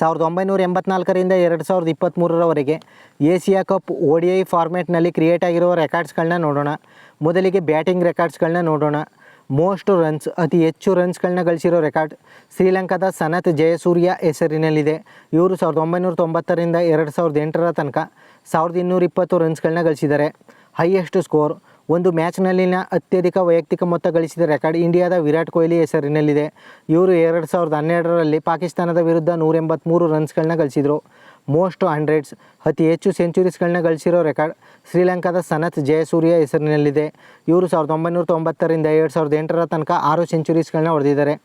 1984ರಿಂದ 2023ರವರೆಗೆ Asia cup ODI ಫಾರ್ಮ್ಯಾಟ್ನಲ್ಲಿ create ಆಗಿರುವ ರೆಕಾರ್ಡ್ಸ್ಗಳನ್ನ ನೋಡೋಣ. ಮೊದಲಿಗೆ ಬ್ಯಾಟಿಂಗ್ ರೆಕಾರ್ಡ್ಸ್ಗಳನ್ನ ನೋಡೋಣ. ಮೋಸ್ಟ್ ರನ್ಸ್, ಅತಿ ಹೆಚ್ಚು ರನ್ಸ್ಗಳನ್ನ ಗಳಿಸಿರೋ ರೆಕಾರ್ಡ್ ಶ್ರೀಲಂಕಾದ ಸನತ್ ಜಯಸೂರ್ಯ ಹೆಸರಿನಲ್ಲಿದೆ. ಇವರು 1990ರಿಂದ 2008ರ ತನಕ 1220 ರನ್ಸ್ಗಳನ್ನ ಗಳಿಸಿದ್ದಾರೆ. ಹೈಯೆಸ್ಟ್ ಸ್ಕೋರ್, ಒಂದು ಮ್ಯಾಚ್ನಲ್ಲಿನ ಅತ್ಯಧಿಕ ವೈಯಕ್ತಿಕ ಮೊತ್ತ ಗಳಿಸಿದ ರೆಕಾರ್ಡ್ ಇಂಡಿಯಾದ ವಿರಾಟ್ ಕೊಹ್ಲಿ ಹೆಸರಿನಲ್ಲಿದೆ. ಇವರು 2012ರಲ್ಲಿ ಪಾಕಿಸ್ತಾನದ ವಿರುದ್ಧ 183 ರನ್ಸ್ಗಳನ್ನ ಗಳಿಸಿದರು. ಮೋಸ್ಟ್ ಹಂಡ್ರೆಡ್ಸ್, ಅತಿ ಹೆಚ್ಚು ಸೆಂಚುರೀಸ್ಗಳನ್ನ ಗಳಿಸಿರೋ ರೆಕಾರ್ಡ್ ಶ್ರೀಲಂಕಾದ ಸನತ್ ಜಯಸೂರ್ಯ ಹೆಸರಿನಲ್ಲಿದೆ. ಇವರು 1990ರಿಂದ 2008ರ ತನಕ 6 ಸೆಂಚುರೀಸ್ಗಳನ್ನ ಹೊಡೆದಿದ್ದಾರೆ.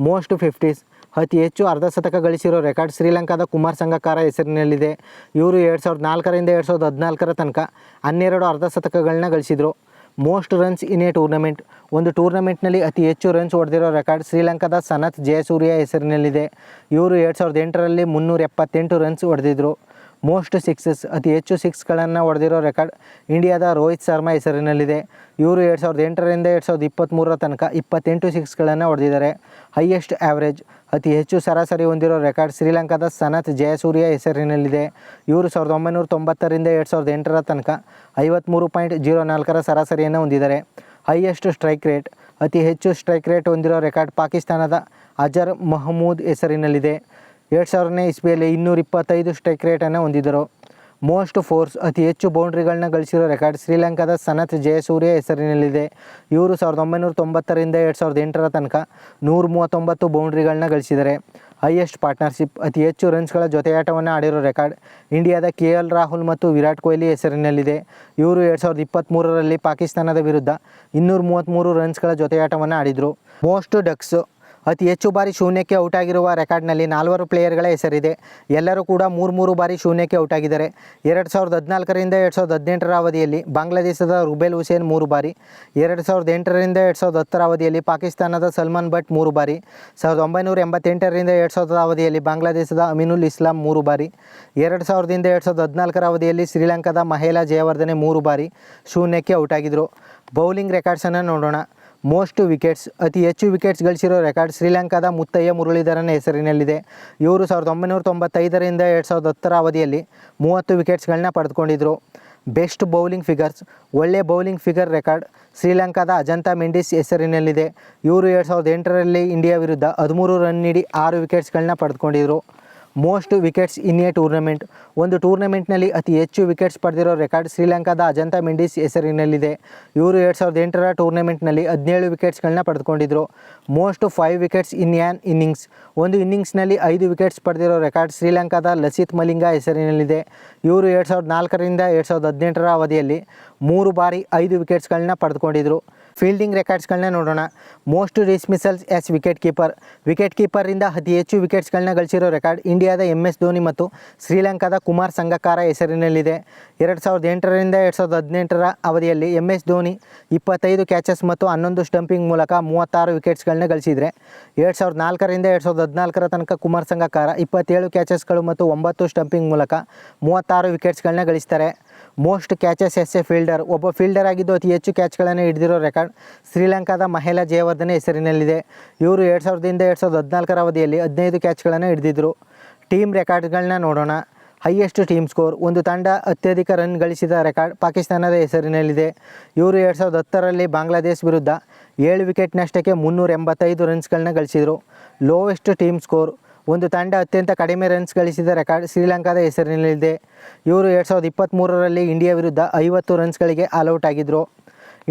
ಮೋಸ್ಟ್ ಫಿಫ್ಟೀಸ್, ಅತಿ ಹೆಚ್ಚು ಅರ್ಧಶತಕ ಗಳಿಸಿರೋ ರೆಕಾರ್ಡ್ ಶ್ರೀಲಂಕಾದ ಕುಮಾರ್ ಸಂಗಕ್ಕಾರ ಹೆಸರಿನಲ್ಲಿದೆ. ಇವರು 2004ರಿಂದ 2014ರ ತನಕ 12 ಅರ್ಧಶತಕಗಳನ್ನ ಗಳಿಸಿದರು. Most runs in a tournament, ಒಂದು ಟೂರ್ನಮೆಂಟ್ನಲ್ಲಿ ಅತಿ ಹೆಚ್ಚು ರನ್ಸ್ ಹೊಡೆದಿರೋ ರೆಕಾರ್ಡ್ ಶ್ರೀಲಂಕಾದ ಸನತ್ ಜಯಸೂರ್ಯ ಹೆಸರಿನಲ್ಲಿದೆ. ಇವರು 2008ರಲ್ಲಿ 378 ರನ್ಸ್ ಹೊಡೆದಿದ್ದರು. ಮೋಸ್ಟ್ ಸಿಕ್ಸಸ್, ಅತಿ ಹೆಚ್ಚು ಸಿಕ್ಸ್ಗಳನ್ನು ಹೊಡೆದಿರೋ ರೆಕಾರ್ಡ್ ಇಂಡಿಯಾದ ರೋಹಿತ್ ಶರ್ಮಾ ಹೆಸರಿನಲ್ಲಿದೆ. ಇವರು 2008ರಿಂದ 2023ರ ತನಕ 28 ಸಿಕ್ಸ್ಗಳನ್ನು ಹೊಡೆದಿದ್ದಾರೆ. ಹೈಯೆಸ್ಟ್ ಆ್ಯಾವ್ರೇಜ್, ಅತಿ ಹೆಚ್ಚು ಸರಾಸರಿ ಹೊಂದಿರೋ ರೆಕಾರ್ಡ್ ಶ್ರೀಲಂಕಾದ ಸನತ್ ಜಯಸೂರ್ಯ ಹೆಸರಿನಲ್ಲಿದೆ. ಇವರು 1990ರಿಂದ 2008ರ ತನಕ 53.04ರ ಸರಾಸರಿಯನ್ನು ಹೊಂದಿದ್ದಾರೆ. ಹೈಯೆಸ್ಟ್ ಸ್ಟ್ರೈಕ್ ರೇಟ್, ಅತಿ ಹೆಚ್ಚು ಸ್ಟ್ರೈಕ್ ರೇಟ್ ಹೊಂದಿರೋ ರೆಕಾರ್ಡ್ ಪಾಕಿಸ್ತಾನದ ಅಜರ್ ಮಹಮೂದ್ ಹೆಸರಿನಲ್ಲಿದೆ. 2000ನೇ ಇಸ್ವಿಯಲ್ಲಿ 225 ಸ್ಟ್ರೈಕ್ ರೇಟನ್ನು ಹೊಂದಿದ್ದರು. ಮೋಸ್ಟ್ ಫೋರ್ಸ್, ಅತಿ ಹೆಚ್ಚು ಬೌಂಡ್ರಿಗಳನ್ನ ಗಳಿಸಿರೋ ರೆಕಾರ್ಡ್ ಶ್ರೀಲಂಕಾದ ಸನತ್ ಜಯಸೂರ್ಯ ಹೆಸರಿನಲ್ಲಿದೆ. ಇವರು 1990ರಿಂದ 2008ರ ತನಕ 139 ಬೌಂಡ್ರಿಗಳನ್ನ ಗಳಿಸಿದ್ದಾರೆ. ಹೈಯೆಸ್ಟ್ ಪಾರ್ಟ್ನರ್ಶಿಪ್, ಅತಿ ಹೆಚ್ಚು ರನ್ಸ್ಗಳ ಜೊತೆಯಾಟವನ್ನು ಆಡಿರೋ ರೆಕಾರ್ಡ್ ಇಂಡಿಯಾದ KL ರಾಹುಲ್ ಮತ್ತು ವಿರಾಟ್ ಕೊಹ್ಲಿ ಹೆಸರಿನಲ್ಲಿದೆ. ಇವರು 2023ರಲ್ಲಿ ಪಾಕಿಸ್ತಾನದ ವಿರುದ್ಧ 233 ರನ್ಸ್ಗಳ ಜೊತೆಯಾಟವನ್ನು ಆಡಿದರು. ಮೋಸ್ಟ್ ಡಕ್ಸ್, ಅತಿ ಹೆಚ್ಚು ಬಾರಿ ಶೂನ್ಯಕ್ಕೆ ಔಟ್ ಆಗಿರುವ ರೆಕಾರ್ಡ್ನಲ್ಲಿ 4 ಪ್ಲೇಯರ್ಗಳ ಹೆಸರಿದೆ. ಎಲ್ಲರೂ ಕೂಡ 3 ಬಾರಿ ಶೂನ್ಯಕ್ಕೆ ಔಟ್ ಆಗಿದ್ದಾರೆ. 2014ರಿಂದ 2018ರ ಅವಧಿಯಲ್ಲಿ ಬಾಂಗ್ಲಾದೇಶದ ರುಬೆಲ್ ಹುಸೇನ್ 3 ಬಾರಿ, 2008ರಿಂದ 2010ರ ಅವಧಿಯಲ್ಲಿ ಪಾಕಿಸ್ತಾನದ ಸಲ್ಮಾನ್ ಬಟ್ 3 ಬಾರಿ, 1988ರಿಂದ 2000ರ ಅವಧಿಯಲ್ಲಿ ಬಾಂಗ್ಲಾದೇಶದ ಅಮಿನುಲ್ ಇಸ್ಲಾಂ 3 ಬಾರಿ, 2000ರಿಂದ 2014ರ ಅವಧಿಯಲ್ಲಿ ಶ್ರೀಲಂಕಾದ ಮಹೇಲಾ ಜಯವರ್ಧನೆ 3 ಬಾರಿ ಶೂನ್ಯಕ್ಕೆ ಔಟ್ ಆಗಿದ್ದರು. ಬೌಲಿಂಗ್ ರೆಕಾರ್ಡ್ಸನ್ನು ನೋಡೋಣ. ಮೋಸ್ಟ್ ವಿಕೆಟ್ಸ್, ಅತಿ ಹೆಚ್ಚು ವಿಕೆಟ್ಸ್ ಗಳಿಸಿರೋ ರೆಕಾರ್ಡ್ ಶ್ರೀಲಂಕಾದ ಮುತ್ತಯ್ಯ ಮುರಳೀಧರನ್ ಹೆಸರಿನಲ್ಲಿದೆ. ಇವರು 1995ರಿಂದ 2010ರ ಅವಧಿಯಲ್ಲಿ 30 ವಿಕೆಟ್ಸ್ಗಳನ್ನ ಪಡೆದುಕೊಂಡಿದ್ದರು. ಬೆಸ್ಟ್ ಬೌಲಿಂಗ್ ಫಿಗರ್ಸ್, ಒಳ್ಳೆ ಬೌಲಿಂಗ್ ಫಿಗರ್ ರೆಕಾರ್ಡ್ ಶ್ರೀಲಂಕಾದ ಅಜಂತಾ ಮೆಂಡಿಸ್ ಹೆಸರಿನಲ್ಲಿದೆ. ಇವರು 2008ರಲ್ಲಿ ಇಂಡಿಯಾ ವಿರುದ್ಧ 13 ರನ್ ನೀಡಿ 6 ವಿಕೆಟ್ಸ್ಗಳನ್ನ ಪಡೆದುಕೊಂಡಿದ್ದರು. Most wickets in a tournament, ಒಂದು ಟೂರ್ನಮೆಂಟ್ನಲ್ಲಿ ಅತಿ ಹೆಚ್ಚು ವಿಕೆಟ್ಸ್ ಪಡೆದಿರೋ ರೆಕಾರ್ಡ್ ಶ್ರೀಲಂಕಾದ ಅಜಂತಾ ಮೆಂಡಿಸ್ ಹೆಸರಿನಲ್ಲಿದೆ. ಇವರು 2008ರ ಟೂರ್ನಮೆಂಟ್ನಲ್ಲಿ 17 ವಿಕೆಟ್ಸ್ಗಳನ್ನ ಪಡೆದುಕೊಂಡಿದ್ದರು. Most 5 wickets in an innings, ಒಂದು ಇನ್ನಿಂಗ್ಸ್ನಲ್ಲಿ 5 ವಿಕೆಟ್ಸ್ ಪಡೆದಿರೋ ರೆಕಾರ್ಡ್ ಶ್ರೀಲಂಕಾದ ಲಸಿತ್ ಮಲಿಂಗ ಹೆಸರಿನಲ್ಲಿದೆ. ಇವರು 2004ರಿಂದ 2018ರ ಅವಧಿಯಲ್ಲಿ 3 ಬಾರಿ 5 ವಿಕೆಟ್ಸ್ಗಳನ್ನ ಪಡೆದುಕೊಂಡಿದ್ದರು. ಫೀಲ್ಡಿಂಗ್ ರೆಕಾರ್ಡ್ಸ್ಗಳನ್ನ ನೋಡೋಣ. Most dismissals as wicket keeper, wicket ಕೀಪರಿಂದ ಅತಿ ಹೆಚ್ಚು ವಿಕೆಟ್ಸ್ಗಳನ್ನ ಗಳಿಸಿರೋ ರೆಕಾರ್ಡ್ ಇಂಡಿಯಾದ MS ಧೋನಿ ಮತ್ತು ಶ್ರೀಲಂಕಾದ ಕುಮಾರ್ ಸಂಗಕ್ಕಾರ ಹೆಸರಿನಲ್ಲಿದೆ. 2008ರಿಂದ 2018ರ ಅವಧಿಯಲ್ಲಿ MS ಧೋನಿ 25 ಕ್ಯಾಚಸ್ ಮತ್ತು 11 ಸ್ಟಂಪಿಂಗ್ ಮೂಲಕ 36 ವಿಕೆಟ್ಸ್ಗಳನ್ನ ಗಳಿಸಿದರೆ, 2004ರಿಂದ 2014ರ ತನಕ ಕುಮಾರ್ ಸಂಗಕ್ಕಾರ 27 ಕ್ಯಾಚಸ್ಗಳು ಮತ್ತು 9 ಸ್ಟಂಪಿಂಗ್ ಮೂಲಕ 36 ವಿಕೆಟ್ಸ್ಗಳನ್ನ ಗಳಿಸ್ತಾರೆ. Most catches as a fielder, ಒಬ್ಬ ಫೀಲ್ಡರ್ ಆಗಿದ್ದು ಅತಿ ಹೆಚ್ಚು ಕ್ಯಾಚ್ಗಳನ್ನು ಹಿಡಿದಿರೋ ರೆಕಾರ್ಡ್ ಶ್ರೀಲಂಕಾದ ಮಹೇಲಾ ಜಯವರ್ಧನೆ ಹೆಸರಿನಲ್ಲಿದೆ. ಇವರು 2000ರಿಂದ 2014ರ ಅವಧಿಯಲ್ಲಿ 15 ಕ್ಯಾಚ್ಗಳನ್ನು ಹಿಡಿದಿದ್ದರು. ಟೀಮ್ ರೆಕಾರ್ಡ್ಗಳನ್ನ ನೋಡೋಣ. ಹೈಯೆಸ್ಟ್ ಟೀಮ್ ಸ್ಕೋರ್, ಒಂದು ತಂಡ ಅತ್ಯಧಿಕ ರನ್ ಗಳಿಸಿದ ರೆಕಾರ್ಡ್ ಪಾಕಿಸ್ತಾನದ ಹೆಸರಿನಲ್ಲಿದೆ. ಇವರು 2010ರಲ್ಲಿ ಬಾಂಗ್ಲಾದೇಶ ವಿರುದ್ಧ 7 ವಿಕೆಟ್ ನಷ್ಟಕ್ಕೆ 385 ರನ್ಸ್ಗಳನ್ನ ಗಳಿಸಿದರು. ಲೋವೆಸ್ಟ್ ಟೀಮ್ ಸ್ಕೋರ್, ಒಂದು ತಂಡ ಅತ್ಯಂತ ಕಡಿಮೆ ರನ್ಸ್ ಗಳಿಸಿದ ರೆಕಾರ್ಡ್ ಶ್ರೀಲಂಕಾದ ಹೆಸರಿನಲ್ಲಿದೆ. ಇವರು 2023ರಲ್ಲಿ ಇಂಡಿಯಾ ವಿರುದ್ಧ 50 ರನ್ಸ್ಗಳಿಗೆ ಆಲ್ಔಟ್ ಆಗಿದ್ದರು.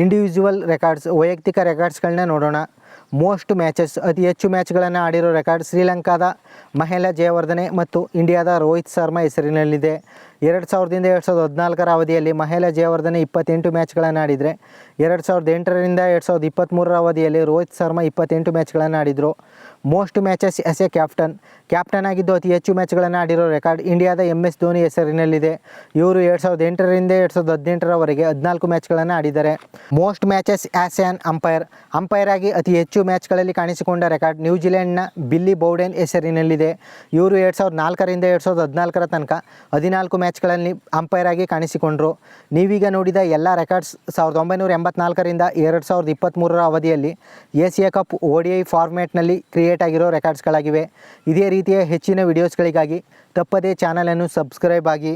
ಇಂಡಿವಿಜುವಲ್ ರೆಕಾರ್ಡ್ಸ್, ವೈಯಕ್ತಿಕ ರೆಕಾರ್ಡ್ಸ್ಗಳನ್ನ ನೋಡೋಣ. ಮೋಸ್ಟ್ ಮ್ಯಾಚಸ್, ಅತಿ ಹೆಚ್ಚು ಮ್ಯಾಚ್ಗಳನ್ನು ಆಡಿರೋ ರೆಕಾರ್ಡ್ ಶ್ರೀಲಂಕಾದ ಮಹೇಲಾ ಜಯವರ್ಧನೆ ಮತ್ತು ಇಂಡಿಯಾದ ರೋಹಿತ್ ಶರ್ಮಾ ಹೆಸರಿನಲ್ಲಿದೆ. 2000ರಿಂದ 2014ರ ಅವಧಿಯಲ್ಲಿ ಮಹೇಲಾ ಜಯವರ್ಧನೆ 28 ಮ್ಯಾಚ್ಗಳನ್ನು ಆಡಿದರೆ, 2008ರಿಂದ 2023ರ ಅವಧಿಯಲ್ಲಿ ರೋಹಿತ್ ಶರ್ಮಾ 28 ಮ್ಯಾಚ್ಗಳನ್ನು ಆಡಿದರು. Most matches as a captain ಆಗಿದ್ದು ಅತಿ ಹೆಚ್ಚು ಮ್ಯಾಚ್ಗಳನ್ನು ಆಡಿರೋ ರೆಕಾರ್ಡ್ ಇಂಡಿಯಾದ MS ಧೋನಿ ಹೆಸರಿನಲ್ಲಿದೆ. ಇವರು 2008ರಿಂದ 2018ರವರೆಗೆ 14 ಮ್ಯಾಚ್ಗಳನ್ನು ಆಡಿದ್ದಾರೆ. Most matches as an umpire ಆಗಿ ಅತಿ ಹೆಚ್ಚು ಮ್ಯಾಚ್ಗಳಲ್ಲಿ ಕಾಣಿಸಿಕೊಂಡ ರೆಕಾರ್ಡ್ ನ್ಯೂಜಿಲೆಂಡ್ನ ಬಿಲ್ಲಿ ಬೌಡೆನ್ ಹೆಸರಿನಲ್ಲಿದೆ. ಇವರು 2004ರಿಂದ 2014ರ ತನಕ 14 ಮ್ಯಾಚ್ ಮ್ಯಾಚ್ಗಳಲ್ಲಿ ಅಂಪೈರ್ ಆಗಿ ಕಾಣಿಸಿಕೊಂಡರು. ನೀವೀಗ ನೋಡಿದ ಎಲ್ಲ ರೆಕಾರ್ಡ್ಸ್ 1984ರಿಂದ 2023 ಅವಧಿಯಲ್ಲಿ ಏಷ್ಯಾ ಕಪ್ ODI ಫಾರ್ಮ್ಯಾಟ್ನಲ್ಲಿ ಕ್ರಿಯೇಟ್ ಆಗಿರೋ ರೆಕಾರ್ಡ್ಸ್ಗಳಾಗಿವೆ. ಇದೇ ರೀತಿಯ ಹೆಚ್ಚಿನ ವಿಡಿಯೋಸ್ಗಳಿಗಾಗಿ ತಪ್ಪದೇ ಚಾನಲನ್ನು ಸಬ್ಸ್ಕ್ರೈಬ್ ಆಗಿ.